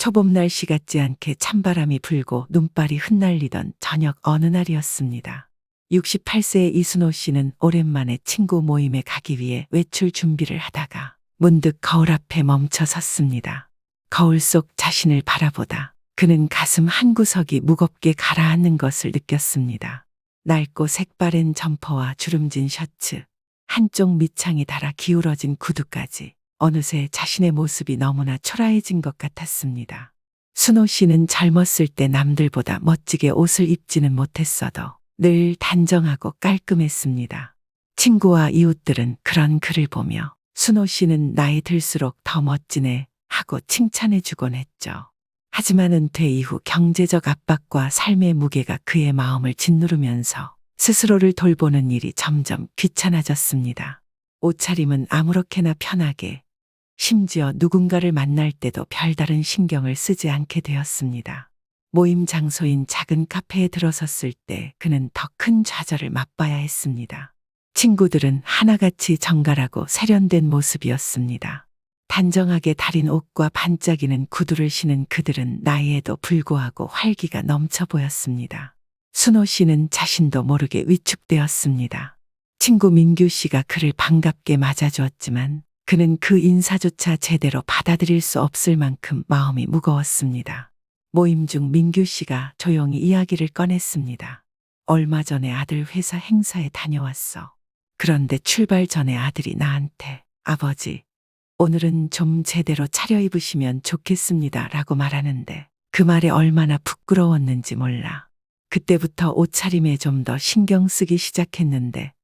초봄 날씨 같지 않게 찬바람이 불고 눈발이 흩날리던 저녁 어느 날이었습니다. 68세의 이순호 씨는 오랜만에 친구 모임에 가기 위해 외출 준비를 하다가 문득 거울 앞에 멈춰 섰습니다. 거울 속 자신을 바라보다 그는 가슴 한구석이 무겁게 가라앉는 것을 느꼈습니다. 낡고 색바랜 점퍼와 주름진 셔츠, 한쪽 밑창이 닳아 기울어진 구두까지 어느새 자신의 모습이 너무나 초라해진 것 같았습니다. 순호 씨는 젊었을 때 남들보다 멋지게 옷을 입지는 못했어도 늘 단정하고 깔끔했습니다. 친구와 이웃들은 그런 그를 보며 순호 씨는 나이 들수록 더 멋지네 하고 칭찬해주곤 했죠. 하지만 은퇴 이후 경제적 압박과 삶의 무게가 그의 마음을 짓누르면서 스스로를 돌보는 일이 점점 귀찮아졌습니다. 옷차림은 아무렇게나 편하게, 심지어 누군가를 만날 때도 별다른 신경을 쓰지 않게 되었습니다. 모임 장소인 작은 카페에 들어섰을 때 그는 더 큰 좌절을 맛봐야 했습니다. 친구들은 하나같이 정갈하고 세련된 모습이었습니다. 단정하게 다린 옷과 반짝이는 구두를 신은 그들은 나이에도 불구하고 활기가 넘쳐 보였습니다. 순호 씨는 자신도 모르게 위축되었습니다. 친구 민규 씨가 그를 반갑게 맞아주었지만 그는 그 인사조차 제대로 받아들일 수 없을 만큼 마음이 무거웠습니다. 모임 중 민규 씨가 조용히 이야기를 꺼냈습니다. 얼마 전에 아들 회사 행사에 다녀왔어. 그런데 출발 전에 아들이 나한테 아버지, 오늘은 좀 제대로 차려입으시면 좋겠습니다 라고 말하는데 그 말에 얼마나 부끄러웠는지 몰라. 그때부터 옷차림에 좀 더 신경 쓰기 시작했는데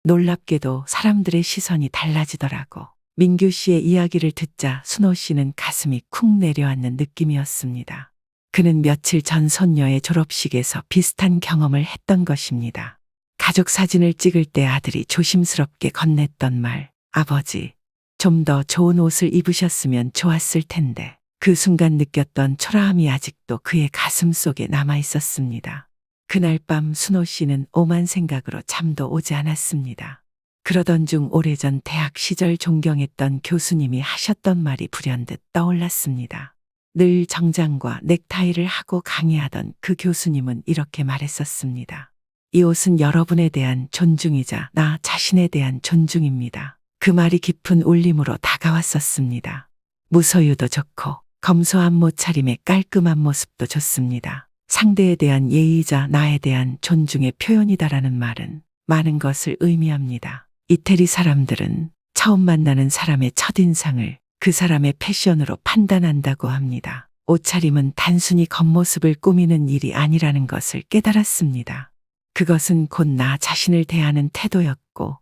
놀랍게도 사람들의 시선이 달라지더라고. 민규 씨의 이야기를 듣자 순호 씨는 가슴이 쿵 내려앉는 느낌이었습니다. 그는 며칠 전 손녀의 졸업식에서 비슷한 경험을 했던 것입니다. 가족 사진을 찍을 때 아들이 조심스럽게 건넸던 말, 아버지, 좀 더 좋은 옷을 입으셨으면 좋았을 텐데. 그 순간 느꼈던 초라함이 아직도 그의 가슴 속에 남아 있었습니다. 그날 밤 순호 씨는 오만 생각으로 잠도 오지 않았습니다. 그러던 중 오래전 대학 시절 존경했던 교수님이 하셨던 말이 불현듯 떠올랐습니다. 늘 정장과 넥타이를 하고 강의하던 그 교수님은 이렇게 말했었습니다. 이 옷은 여러분에 대한 존중이자 나 자신에 대한 존중입니다. 그 말이 깊은 울림으로 다가왔었습니다. 무소유도 좋고 검소한 옷차림의 깔끔한 모습도 좋습니다. 상대에 대한 예의이자 나에 대한 존중의 표현이다라는 말은 많은 것을 의미합니다. 이태리 사람들은 처음 만나는 사람의 첫인상을 그 사람의 패션으로 판단한다고 합니다. 옷차림은 단순히 겉모습을 꾸미는 일이 아니라는 것을 깨달았습니다. 그것은 곧 나 자신을 대하는 태도였고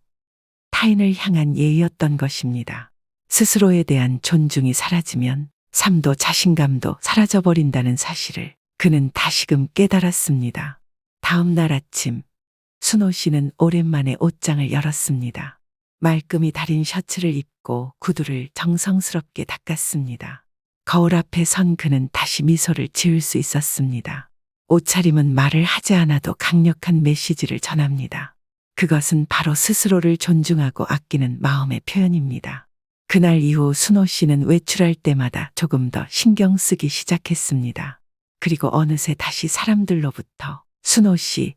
타인을 향한 예의였던 것입니다. 스스로에 대한 존중이 사라지면 삶도 자신감도 사라져버린다는 사실을 그는 다시금 깨달았습니다. 다음 날 아침, 순호 씨는 오랜만에 옷장을 열었습니다. 말끔히 다린 셔츠를 입고 구두를 정성스럽게 닦았습니다. 거울 앞에 선 그는 다시 미소를 지을 수 있었습니다. 옷차림은 말을 하지 않아도 강력한 메시지를 전합니다. 그것은 바로 스스로를 존중하고 아끼는 마음의 표현입니다. 그날 이후 순호 씨는 외출할 때마다 조금 더 신경 쓰기 시작했습니다. 그리고 어느새 다시 사람들로부터 순호 씨,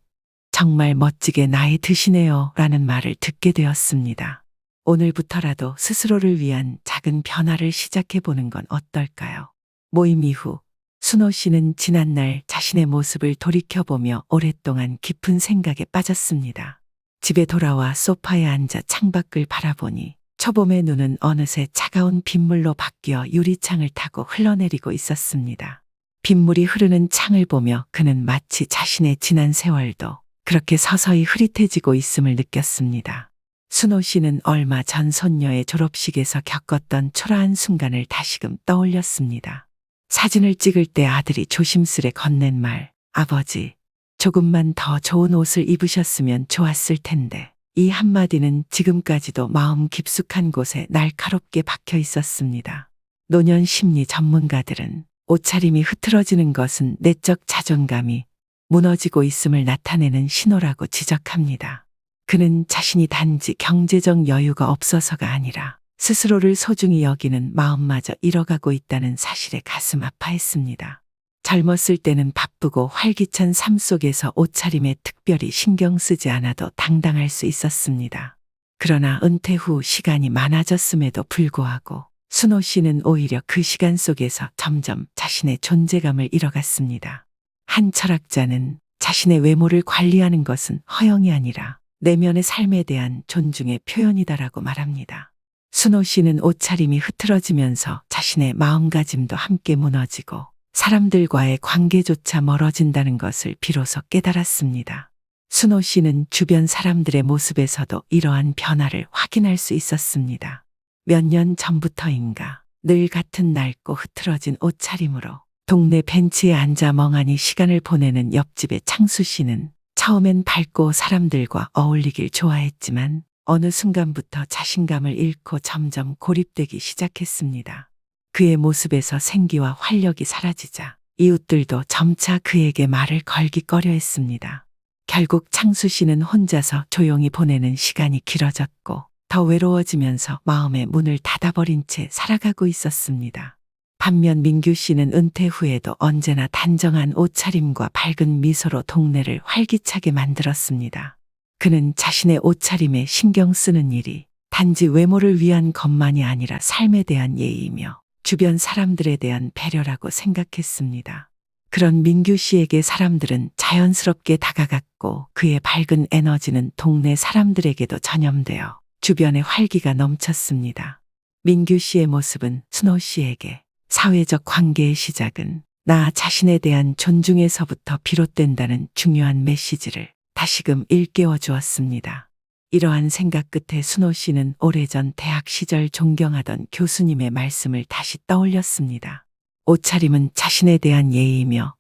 정말 멋지게 나이 드시네요 라는 말을 듣게 되었습니다. 오늘부터라도 스스로를 위한 작은 변화를 시작해보는 건 어떨까요? 모임 이후 순호 씨는 지난날 자신의 모습을 돌이켜보며 오랫동안 깊은 생각에 빠졌습니다. 집에 돌아와 소파에 앉아 창밖을 바라보니 초봄의 눈은 어느새 차가운 빗물로 바뀌어 유리창을 타고 흘러내리고 있었습니다. 빗물이 흐르는 창을 보며 그는 마치 자신의 지난 세월도 그렇게 서서히 흐릿해지고 있음을 느꼈습니다. 순호 씨는 얼마 전 손녀의 졸업식에서 겪었던 초라한 순간을 다시금 떠올렸습니다. 사진을 찍을 때 아들이 조심스레 건넨 말, 아버지, 조금만 더 좋은 옷을 입으셨으면 좋았을 텐데. 이 한마디는 지금까지도 마음 깊숙한 곳에 날카롭게 박혀 있었습니다. 노년 심리 전문가들은 옷차림이 흐트러지는 것은 내적 자존감이 무너지고 있음을 나타내는 신호라고 지적합니다. 그는 자신이 단지 경제적 여유가 없어서가 아니라 스스로를 소중히 여기는 마음마저 잃어가고 있다는 사실에 가슴 아파했습니다. 젊었을 때는 바쁘고 활기찬 삶 속에서 옷차림에 특별히 신경 쓰지 않아도 당당할 수 있었습니다. 그러나 은퇴 후 시간이 많아졌음에도 불구하고 순호 씨는 오히려 그 시간 속에서 점점 자신의 존재감을 잃어갔습니다. 한 철학자는 자신의 외모를 관리하는 것은 허영이 아니라 내면의 삶에 대한 존중의 표현이다라고 말합니다. 순호 씨는 옷차림이 흐트러지면서 자신의 마음가짐도 함께 무너지고 사람들과의 관계조차 멀어진다는 것을 비로소 깨달았습니다. 순호 씨는 주변 사람들의 모습에서도 이러한 변화를 확인할 수 있었습니다. 몇 년 전부터인가 늘 같은 낡고 흐트러진 옷차림으로 동네 벤치에 앉아 멍하니 시간을 보내는 옆집의 창수 씨는 처음엔 밝고 사람들과 어울리길 좋아했지만 어느 순간부터 자신감을 잃고 점점 고립되기 시작했습니다. 그의 모습에서 생기와 활력이 사라지자 이웃들도 점차 그에게 말을 걸기 꺼려했습니다. 결국 창수 씨는 혼자서 조용히 보내는 시간이 길어졌고 더 외로워지면서 마음의 문을 닫아버린 채 살아가고 있었습니다. 반면 민규 씨는 은퇴 후에도 언제나 단정한 옷차림과 밝은 미소로 동네를 활기차게 만들었습니다. 그는 자신의 옷차림에 신경 쓰는 일이 단지 외모를 위한 것만이 아니라 삶에 대한 예의이며 주변 사람들에 대한 배려라고 생각했습니다. 그런 민규 씨에게 사람들은 자연스럽게 다가갔고 그의 밝은 에너지는 동네 사람들에게도 전염되어 주변에 활기가 넘쳤습니다. 민규 씨의 모습은 순호 씨에게 사회적 관계의 시작은 나 자신에 대한 존중에서부터 비롯된다는 중요한 메시지를 다시금 일깨워 주었습니다. 이러한 생각 끝에 순호 씨는 오래전 대학 시절 존경하던 교수님의 말씀을 다시 떠올렸습니다. 옷차림은 자신에 대한 예의이며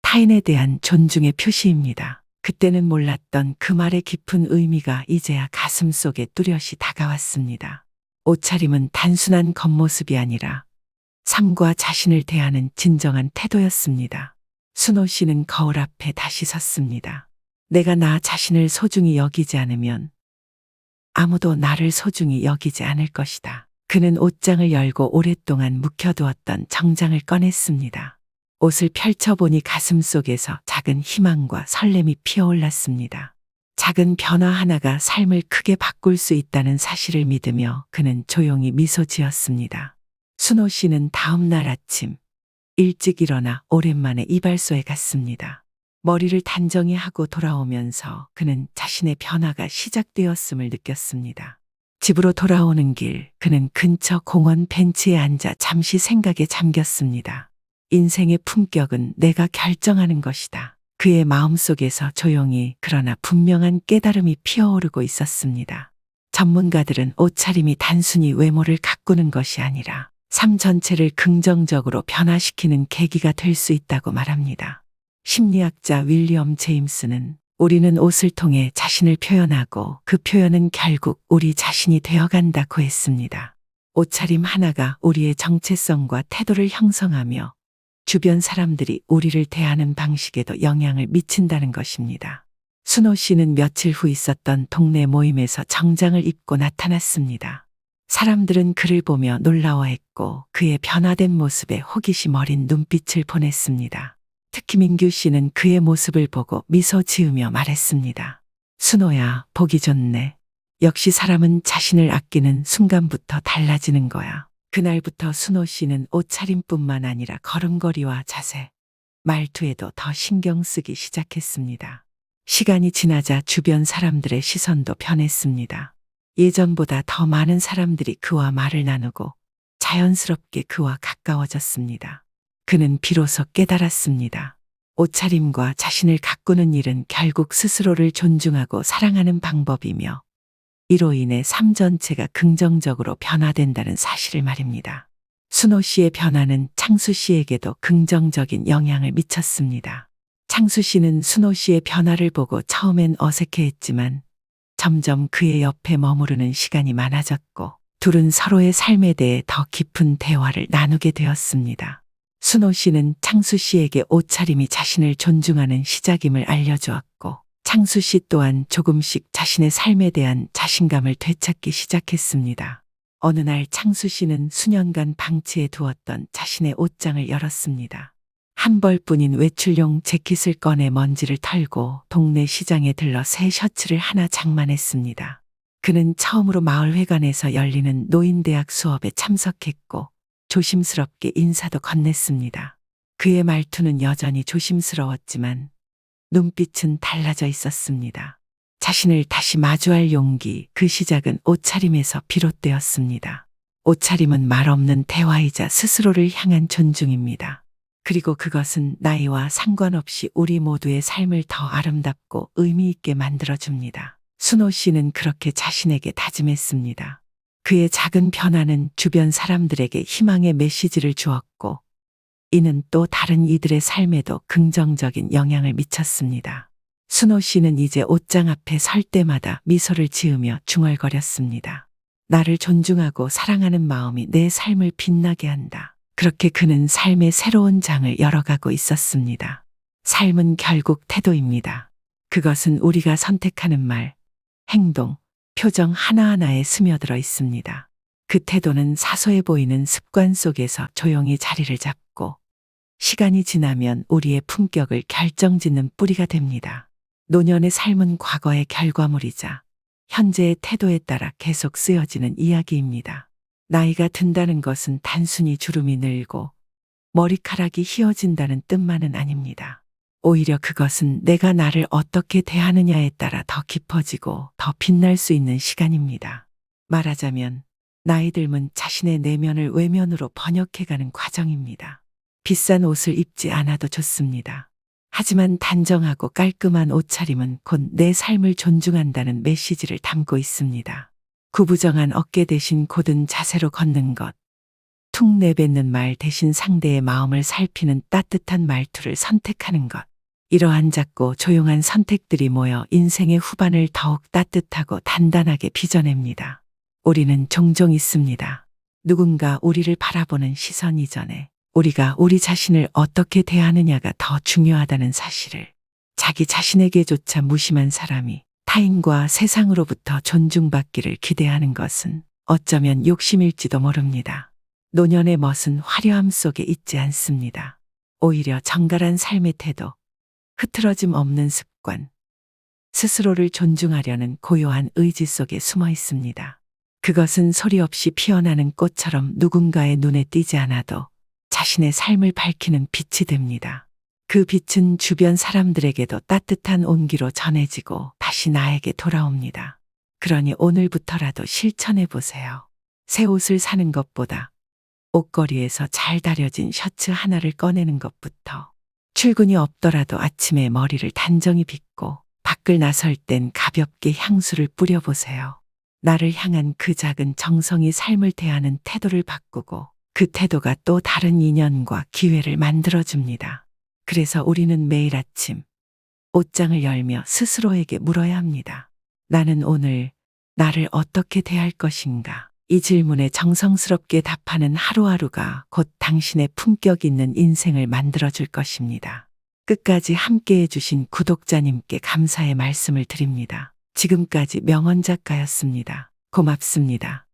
타인에 대한 존중의 표시입니다. 그때는 몰랐던 그 말의 깊은 의미가 이제야 가슴 속에 뚜렷이 다가왔습니다. 옷차림은 단순한 겉모습이 아니라 삶과 자신을 대하는 진정한 태도였습니다. 순호 씨는 거울 앞에 다시 섰습니다. 내가 나 자신을 소중히 여기지 않으면 아무도 나를 소중히 여기지 않을 것이다. 그는 옷장을 열고 오랫동안 묵혀두었던 정장을 꺼냈습니다. 옷을 펼쳐보니 가슴 속에서 작은 희망과 설렘이 피어올랐습니다. 작은 변화 하나가 삶을 크게 바꿀 수 있다는 사실을 믿으며 그는 조용히 미소 지었습니다. 순호 씨는 다음 날 아침 일찍 일어나 오랜만에 이발소에 갔습니다. 머리를 단정히 하고 돌아오면서 그는 자신의 변화가 시작되었음을 느꼈습니다. 집으로 돌아오는 길 그는 근처 공원 벤치에 앉아 잠시 생각에 잠겼습니다. 인생의 품격은 내가 결정하는 것이다. 그의 마음속에서 조용히 그러나 분명한 깨달음이 피어오르고 있었습니다. 전문가들은 옷차림이 단순히 외모를 가꾸는 것이 아니라 삶 전체를 긍정적으로 변화시키는 계기가 될 수 있다고 말합니다. 심리학자 윌리엄 제임스는 우리는 옷을 통해 자신을 표현하고 그 표현은 결국 우리 자신이 되어간다고 했습니다. 옷차림 하나가 우리의 정체성과 태도를 형성하며 주변 사람들이 우리를 대하는 방식에도 영향을 미친다는 것입니다. 순호 씨는 며칠 후 있었던 동네 모임에서 정장을 입고 나타났습니다. 사람들은 그를 보며 놀라워했고 그의 변화된 모습에 호기심 어린 눈빛을 보냈습니다. 특히 민규 씨는 그의 모습을 보고 미소 지으며 말했습니다. 순호야, 보기 좋네. 역시 사람은 자신을 아끼는 순간부터 달라지는 거야. 그날부터 순호 씨는 옷차림뿐만 아니라 걸음걸이와 자세, 말투에도 더 신경 쓰기 시작했습니다. 시간이 지나자 주변 사람들의 시선도 변했습니다. 예전보다 더 많은 사람들이 그와 말을 나누고 자연스럽게 그와 가까워졌습니다. 그는 비로소 깨달았습니다. 옷차림과 자신을 가꾸는 일은 결국 스스로를 존중하고 사랑하는 방법이며 이로 인해 삶 전체가 긍정적으로 변화된다는 사실을 말입니다. 순호 씨의 변화는 창수 씨에게도 긍정적인 영향을 미쳤습니다. 창수 씨는 순호 씨의 변화를 보고 처음엔 어색해했지만 점점 그의 옆에 머무르는 시간이 많아졌고 둘은 서로의 삶에 대해 더 깊은 대화를 나누게 되었습니다. 순호 씨는 창수 씨에게 옷차림이 자신을 존중하는 시작임을 알려주었고 창수 씨 또한 조금씩 자신의 삶에 대한 자신감을 되찾기 시작했습니다. 어느 날 창수 씨는 수년간 방치해 두었던 자신의 옷장을 열었습니다. 한 벌뿐인 외출용 재킷을 꺼내 먼지를 털고 동네 시장에 들러 새 셔츠를 하나 장만했습니다. 그는 처음으로 마을회관에서 열리는 노인대학 수업에 참석했고 조심스럽게 인사도 건넸습니다. 그의 말투는 여전히 조심스러웠지만 눈빛은 달라져 있었습니다. 자신을 다시 마주할 용기, 그 시작은 옷차림에서 비롯되었습니다. 옷차림은 말 없는 대화이자 스스로를 향한 존중입니다. 그리고 그것은 나이와 상관없이 우리 모두의 삶을 더 아름답고 의미 있게 만들어줍니다. 순호 씨는 그렇게 자신에게 다짐했습니다. 그의 작은 변화는 주변 사람들에게 희망의 메시지를 주었고, 이는 또 다른 이들의 삶에도 긍정적인 영향을 미쳤습니다. 순호 씨는 이제 옷장 앞에 설 때마다 미소를 지으며 중얼거렸습니다. 나를 존중하고 사랑하는 마음이 내 삶을 빛나게 한다. 그렇게 그는 삶의 새로운 장을 열어가고 있었습니다. 삶은 결국 태도입니다. 그것은 우리가 선택하는 말, 행동, 표정 하나하나에 스며들어 있습니다. 그 태도는 사소해 보이는 습관 속에서 조용히 자리를 잡고 시간이 지나면 우리의 품격을 결정짓는 뿌리가 됩니다. 노년의 삶은 과거의 결과물이자 현재의 태도에 따라 계속 쓰여지는 이야기입니다. 나이가 든다는 것은 단순히 주름이 늘고 머리카락이 휘어진다는 뜻만은 아닙니다. 오히려 그것은 내가 나를 어떻게 대하느냐에 따라 더 깊어지고 더 빛날 수 있는 시간입니다. 말하자면 나이 들면 자신의 내면을 외면으로 번역해가는 과정입니다. 비싼 옷을 입지 않아도 좋습니다. 하지만 단정하고 깔끔한 옷차림은 곧 내 삶을 존중한다는 메시지를 담고 있습니다. 구부정한 어깨 대신 곧은 자세로 걷는 것, 툭 내뱉는 말 대신 상대의 마음을 살피는 따뜻한 말투를 선택하는 것. 이러한 작고 조용한 선택들이 모여 인생의 후반을 더욱 따뜻하고 단단하게 빚어냅니다. 우리는 종종 있습니다. 누군가 우리를 바라보는 시선 이전에 우리가 우리 자신을 어떻게 대하느냐가 더 중요하다는 사실을, 자기 자신에게조차 무심한 사람이 타인과 세상으로부터 존중받기를 기대하는 것은 어쩌면 욕심일지도 모릅니다. 노년의 멋은 화려함 속에 있지 않습니다. 오히려 정갈한 삶의 태도, 흐트러짐 없는 습관, 스스로를 존중하려는 고요한 의지 속에 숨어 있습니다. 그것은 소리 없이 피어나는 꽃처럼 누군가의 눈에 띄지 않아도 자신의 삶을 밝히는 빛이 됩니다. 그 빛은 주변 사람들에게도 따뜻한 온기로 전해지고 다시 나에게 돌아옵니다. 그러니 오늘부터라도 실천해 보세요. 새 옷을 사는 것보다 옷걸이에서 잘 다려진 셔츠 하나를 꺼내는 것부터, 출근이 없더라도 아침에 머리를 단정히 빗고 밖을 나설 땐 가볍게 향수를 뿌려보세요. 나를 향한 그 작은 정성이 삶을 대하는 태도를 바꾸고 그 태도가 또 다른 인연과 기회를 만들어줍니다. 그래서 우리는 매일 아침 옷장을 열며 스스로에게 물어야 합니다. 나는 오늘 나를 어떻게 대할 것인가? 이 질문에 정성스럽게 답하는 하루하루가 곧 당신의 품격 있는 인생을 만들어줄 것입니다. 끝까지 함께 해주신 구독자님께 감사의 말씀을 드립니다. 지금까지 명언 작가였습니다. 고맙습니다.